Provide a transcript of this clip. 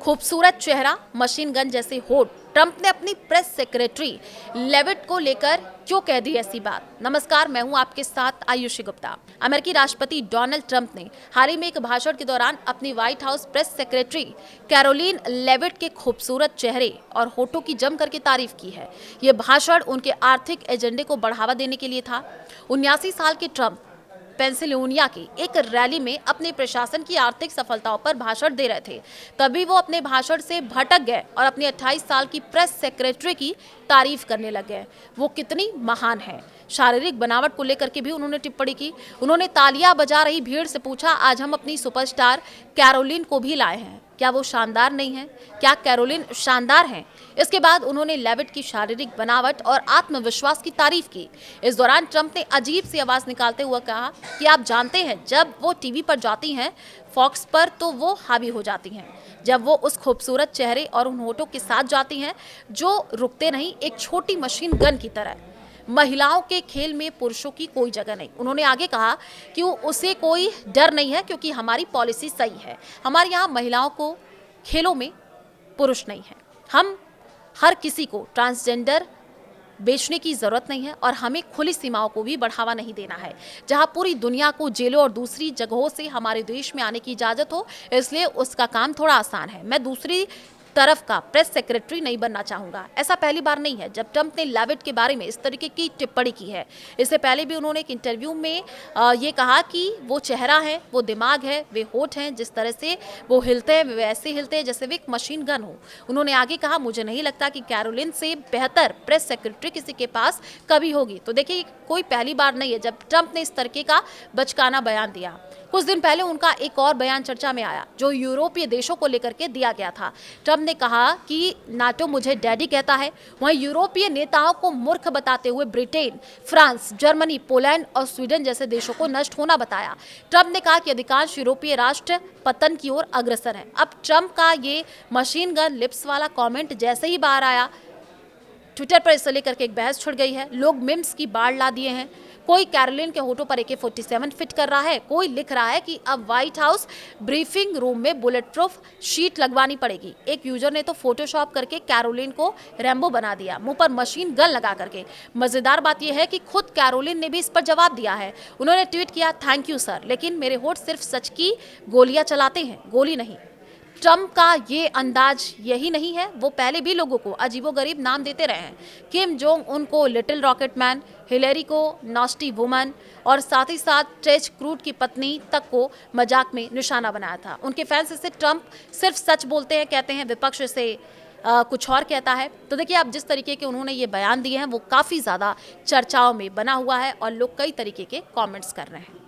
खूबसूरत चेहरा, machine gun जैसे होठ। ट्रंप ने अपनी प्रेस सेक्रेटरी लेविट को लेकर क्यों कह दी ऐसी बात? नमस्कार, मैं हूं आपके साथ आयुषी गुप्ता। अमेरिकी राष्ट्रपति डोनाल्ड ट्रंप ने हाल ही में एक भाषण के दौरान अपनी white house press secretary Karoline Leavitt के खूबसूरत चेहरे और होठों की जम करके तारीफ की है। यह भाषण उनके आर्थिक एजेंडे को बढ़ावा देने के लिए था। 79 साल के ट्रंप पेंसिल्वेनिया की एक रैली में अपने प्रशासन की आर्थिक सफलताओं पर भाषण दे रहे थे। तभी वो अपने भाषण से भटक गए और अपनी 28 साल की प्रेस सेक्रेटरी की तारीफ करने लग गए। वो कितनी महान है। शारीरिक बनावट को लेकर के भी उन्होंने टिप्पणी की। उन्होंने तालियां बजा रही भीड़ से पूछा, आज हम अपनी सुपरस्टार कैरोलिन को भी लाए हैं, क्या वो शानदार नहीं है? क्या कैरोलिन शानदार हैं? इसके बाद उन्होंने लेविट की शारीरिक बनावट और आत्मविश्वास की तारीफ की। इस दौरान ट्रंप ने अजीब सी आवाज निकालते हुए कहा कि आप जानते हैं, जब वो टीवी पर जाती हैं फॉक्स पर तो वो हावी हो जाती हैं। जब वो उस खूबसूरत चेहरे और उन होठों के साथ जाती हैं जो रुकते नहीं, एक छोटी मशीन गन की तरह। महिलाओं के खेल में पुरुषों की कोई जगह नहीं। उन्होंने आगे कहा कि उसे कोई डर नहीं है क्योंकि हमारी पॉलिसी सही है। हमारे यहाँ महिलाओं को खेलों में पुरुष नहीं है। हम हर किसी को ट्रांसजेंडर बेचने की जरूरत नहीं है और हमें खुली सीमाओं को भी बढ़ावा नहीं देना है, जहां पूरी दुनिया को जेलों और दूसरी जगहों से हमारे देश में आने की इजाजत हो, इसलिए उसका काम थोड़ा आसान है। मैं दूसरी तरफ का प्रेस सेक्रेटरी नहीं बनना चाहूंगा। ऐसा पहली बार नहीं है जब ट्रंप ने लेविट के बारे में इस तरीके की टिप्पणी की है। इससे पहले भी उन्होंने एक इंटरव्यू में ये कहा कि वो चेहरा है, वो दिमाग है, वे होठ हैं, जिस तरह से वो हिलते हैं वैसे हिलते हैं जैसे वे एक मशीन गन हो। उन्होंने आगे कहा, मुझे नहीं लगता कि कैरोलिन से बेहतर प्रेस सेक्रेटरी किसी के पास कभी होगी। तो देखिए, कोई पहली बार नहीं है जब ट्रंप ने इस तरीके का बचकाना बयान दिया। कुछ दिन पहले उनका एक और बयान चर्चा में आया जो यूरोपीय देशों को लेकर के दिया गया था। ट्रंप ने कहा कि नाटो मुझे डैडी कहता है। वहीं यूरोपीय नेताओं को मूर्ख बताते हुए ब्रिटेन, फ्रांस, जर्मनी, पोलैंड और स्वीडन जैसे देशों को नष्ट होना बताया। ट्रंप ने कहा कि अधिकांश यूरोपीय राष्ट्र पतन की ओर अग्रसर हैं। अब ट्रंप का ये मशीन गन लिप्स वाला कॉमेंट जैसे ही बाहर आया, ट्विटर पर इसे लेकर के एक बहस छिड़ गई है। लोग मिम्स की बाढ़ ला दिए हैं। कोई कैरोलिन के होठों पर AK-47 फिट कर रहा है, कोई लिख रहा है कि अब व्हाइट हाउस ब्रीफिंग रूम में बुलेट प्रूफ शीट लगवानी पड़ेगी। एक यूजर ने तो फोटोशॉप करके कैरोलिन को रैम्बो बना दिया, मुंह पर मशीन गन लगा करके। मजेदार बात यह है कि खुद कैरोलिन ने भी इस पर जवाब दिया है। उन्होंने ट्वीट किया, थैंक यू सर, लेकिन मेरे होठ सिर्फ सच की गोलियां चलाते हैं, गोली नहीं। ट्रंप का ये अंदाज यही नहीं है, वो पहले भी लोगों को अजीबोगरीब नाम देते रहे हैं। किम जोंग उन को लिटिल रॉकेट मैन, हिलेरी को नॉस्टी वुमन और साथ ही साथ टेड क्रूज की पत्नी तक को मजाक में निशाना बनाया था। उनके फैंस इसे ट्रंप सिर्फ सच बोलते हैं कहते हैं, विपक्ष इसे कुछ और कहता है। तो देखिए, अब जिस तरीके के उन्होंने ये बयान दिए हैं वो काफ़ी ज़्यादा चर्चाओं में बना हुआ है और लोग कई तरीके के कॉमेंट्स कर रहे हैं।